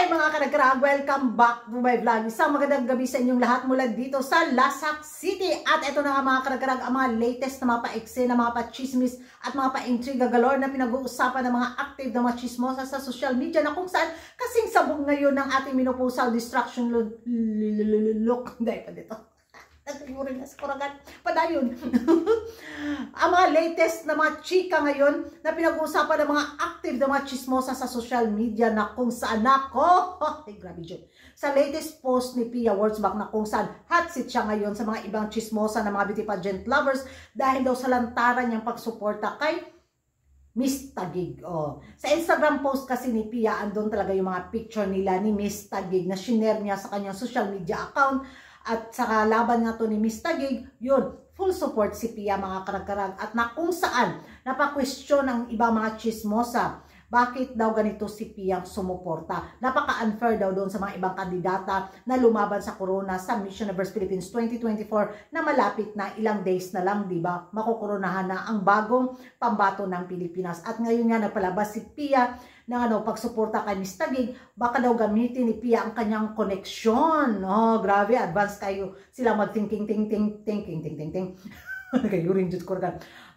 Hi mga karagkarag! Welcome back to my vlog. Isang magandang gabi sa inyong lahat mula dito sa Lasak City. At ito na nga mga karagkarag, ang mga latest na mga pa-ekse, na mga pa-chismis at mga pa-intriga galore na pinag-uusapan ng mga active na mga chismosa sa social media na kung saan kasing sabog ngayon ng ating minupusal distraction look. Dahil pa dito. Nagkayurin na sa kuragan. Padayon. Ang mga latest na mga chika ngayon na pinag-uusapan ng mga active na mga chismosa sa social media na kung saan ako. Ay, grabe dyan. Sa latest post ni Pia Wurtzbach na kung saan hot seat siya ngayon sa mga ibang chismosa na mga beauty pageant lovers dahil daw sa lantaran niyang pagsuporta kay Miss Taguig. Oh. Sa Instagram post kasi ni Pia, andun talaga yung mga picture nila ni Miss Taguig na shinare niya sa kanyang social media account. At sa laban nga to ni Miss Taguig, yun, full support si Pia mga karagkarag. At na kung saan, napaka-question ang ibang mga chismosa. Bakit daw ganito si Pia sumuporta? Napaka-unfair daw doon sa mga ibang kandidata na lumaban sa corona sa Miss Universe Philippines 2024 na malapit na ilang days na lang, di ba? Makukoronahan na ang bagong pambato ng Pilipinas. At ngayon nga nagpalabas si Pia ng pagsuporta kay Miss Taguig, baka daw gamitin ni Pia ang kanyang koneksyon. Oh, grabe, advance kayo sila mag-thinking.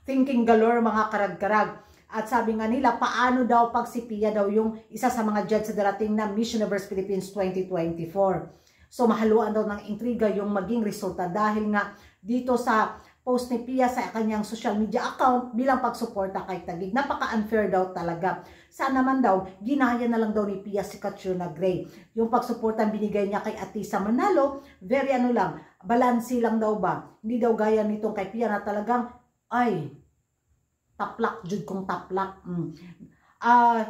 Thinking galore mga karag-karag. At sabi nga nila, paano daw pag si Pia daw yung isa sa mga judge sa darating na Miss Universe Philippines 2024. So mahaluan daw ng intriga yung maging resulta dahil nga dito sa post ni Pia sa kanyang social media account bilang pagsuporta kay Taguig. Napaka-unfair daw talaga. Sana naman daw, ginaya na lang daw ni Pia si Catriona Gray. Yung pagsuporta binigay niya kay Atisa Manalo, very lang, balansi lang daw ba? Hindi daw gaya nitong kay Pia na talagang, ay, taplak, jud kong taplak.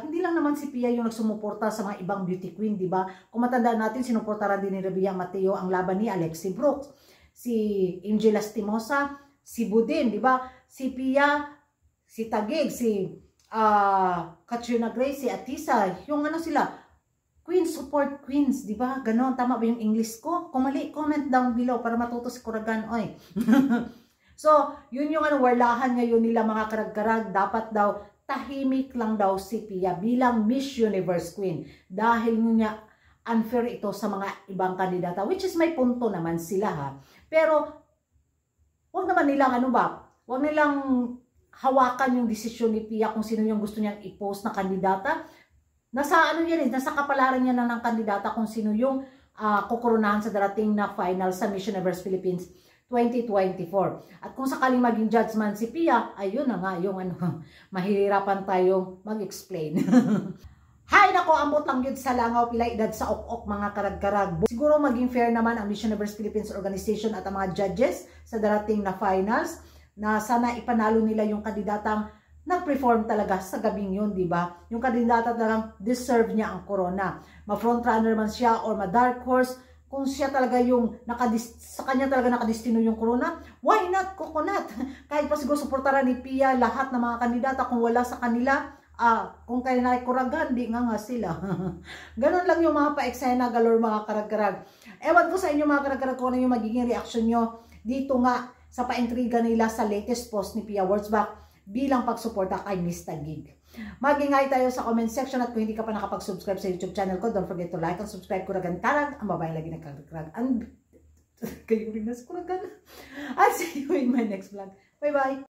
Hindi lang naman si Pia yung nagsumuporta sa mga ibang beauty queen, di ba? Kung matandaan natin, sinuportaran din ni Revilla Mateo ang laban ni Alexi Brooks, si Angela Stimosa, si Budin, di ba? Si Pia, si Taguig, si Catriona Gray, si Atisa, yung ano sila, Queen support queens, di ba? Ganon, tama ba yung English ko? Kung mali, comment down below para matuto si Kuragan, oy. So, yun yung warlahan ngayon nila mga karag-karag. Dapat daw, tahimik lang daw si Pia bilang Miss Universe Queen. Dahil nga unfair ito sa mga ibang kandidata. Which is may punto naman sila ha. Pero, huwag naman nilang huwag nilang hawakan yung desisyon ni Pia kung sino yung gusto niyang i-post na kandidata. Nasa nasa kapalaran niya ng kandidata kung sino yung kukurunahan sa darating na final sa Miss Universe Philippines 2024. At kung sakaling maging judge man si Pia, ayun na nga yung mahihirapan tayong mag-explain. Hay nako, ambot lang yun sa langaw pila edad sa ok-ok mga karag-karag. Siguro maging fair naman ang Miss Universe Philippines Organization at ang mga judges sa darating na finals na sana ipanalo nila yung kandidatang nag-perform talaga sa gabing yun, di ba? Yung kandidata talagang deserve niya ang corona. Ma-frontrunner man siya or ma-dark horse, kung siya talaga yung sa kanya talaga nakadestino yung corona, why not coconut? Kahit pa siguro suportaran ni Pia lahat ng mga kandidata, kung wala sa kanila, kung kaya na kuragan, di nga sila. Ganon lang yung mga pa-eksena galore mga karag-karag. Ewan ko sa inyo mga karag-karag kung ano yung magiging reaction nyo dito nga sa pa-intriga nila sa latest post ni Pia Wurtzbach bilang pagsuporta kay Miss Taguig. Mag-ingay tayo sa comment section at kung hindi ka pa nakapag-subscribe sa YouTube channel ko, don't forget to like and subscribe. Kuragan Tarag, ang babae lagi nagkakarag. Kayo rin na sa Kuragan. I'll see you in my next vlog. Bye-bye!